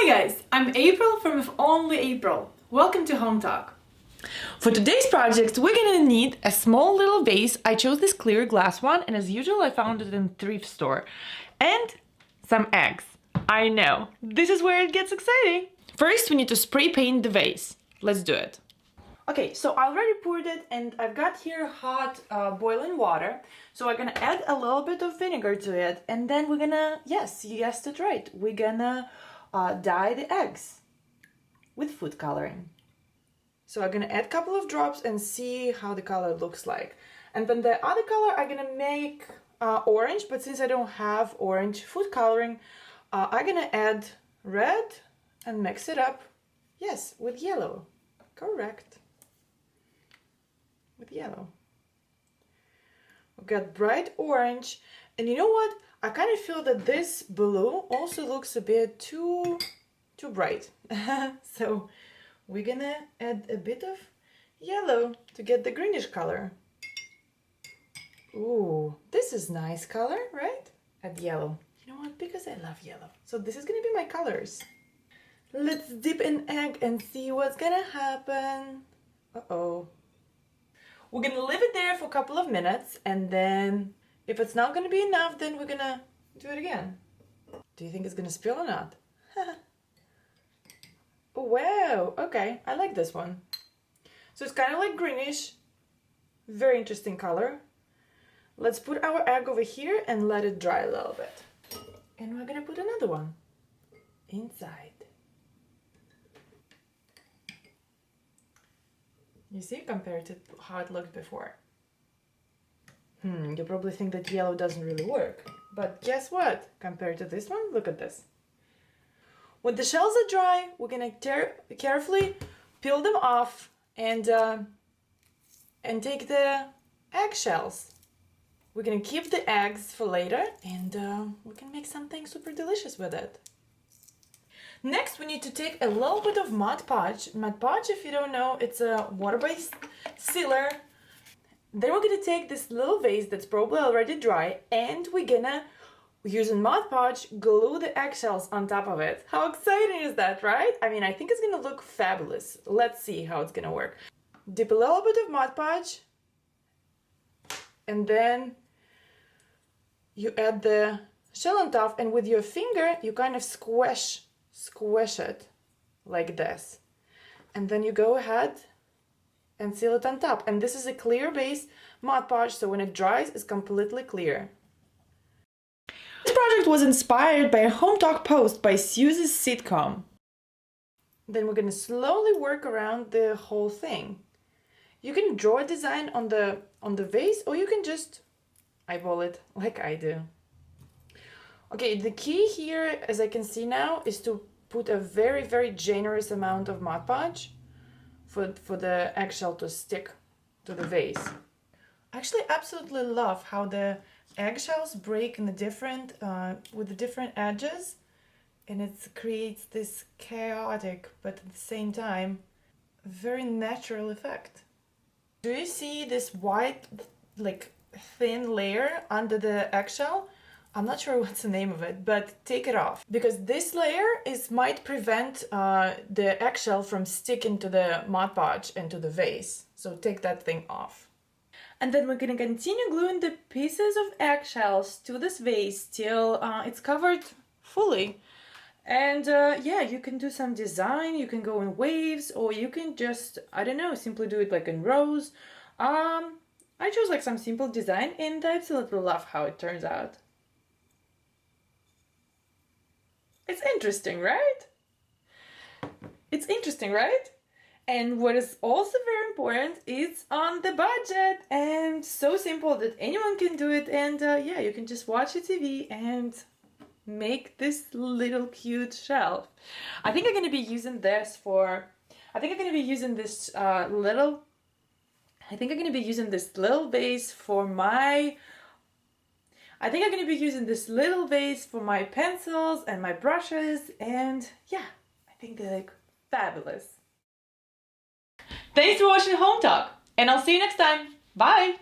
Hi guys, I'm April from If Only April. Welcome to Hometalk. For today's project, we're gonna need a small little vase. I chose this clear glass one, and as usual, I found it in a thrift store. And some eggs. I know, this is where it gets exciting. First, we need to spray paint the vase. Let's do it. Okay, so I already poured it, and I've got here hot boiling water. So I'm gonna add a little bit of vinegar to it, and then we're gonna, yes, you guessed it right, we're gonna dye the eggs with food coloring. So I'm gonna add a couple of drops and see how the color looks like. And then the other color I'm gonna make orange, but since I don't have orange food coloring, I'm gonna add red and mix it up, yes, with yellow. Correct. With yellow. We've got bright orange, and you know what? I kind of feel that this blue also looks a bit too bright. So we're gonna add a bit of yellow to get the greenish color. Ooh, this is nice color, right? Add yellow. You know what? Because I love yellow. So this is gonna be my colors. Let's dip an egg and see what's gonna happen. Uh-oh. We're gonna leave it there for a couple of minutes, and then if it's not gonna be enough, then we're gonna do it again. Do you think it's gonna spill or not? Oh, wow, okay, I like this one. So it's kind of like greenish, very interesting color. Let's put our egg over here and let it dry a little bit. And we're gonna put another one inside. You see, compared to how it looked before. You probably think that yellow doesn't really work. But guess what? Compared to this one, look at this. When the shells are dry, we're gonna carefully peel them off and take the eggshells. We're gonna keep the eggs for later, and we can make something super delicious with it. Next, we need to take a little bit of Mod Podge. Mod Podge, if you don't know, it's a water-based sealer. Then we're gonna take this little vase that's probably already dry, and we're gonna, using Mod Podge, glue the eggshells on top of it. How exciting is that, right? I mean, I think it's gonna look fabulous. Let's see how it's gonna work. Dip a little bit of Mod Podge, and then you add the shell on top, and with your finger, you kind of squish it like this, and then you go ahead and seal it on top. And this is a clear base Mod Podge, so when it dries, it's completely clear. This project was inspired by a Hometalk post by Susie's sitcom. Then we're gonna slowly work around the whole thing. You can draw a design on the vase, or you can just eyeball it like I do. Okay, the key here, as I can see now, is to put a very, very generous amount of Mod Podge for the eggshell to stick to the vase. I actually absolutely love how the eggshells break in the different, with the different edges, and it creates this chaotic, but at the same time, very natural effect. Do you see this white, like, thin layer under the eggshell? I'm not sure what's the name of it, but take it off, because this layer might prevent the eggshell from sticking to the Mod Podge and to the vase. So take that thing off. And then we're gonna continue gluing the pieces of eggshells to this vase till it's covered fully. And yeah, you can do some design, you can go in waves, or you can just, I don't know, simply do it like in rows. I chose like some simple design, and I absolutely love how it turns out. It's interesting, right? It's interesting, right? And what is also very important is on the budget, and so simple that anyone can do it. And yeah, you can just watch a TV and make this little cute shelf. I think I'm gonna be using this little vase for my pencils and my brushes, and yeah, I think they look fabulous. Thanks for watching Hometalk, and I'll see you next time. Bye!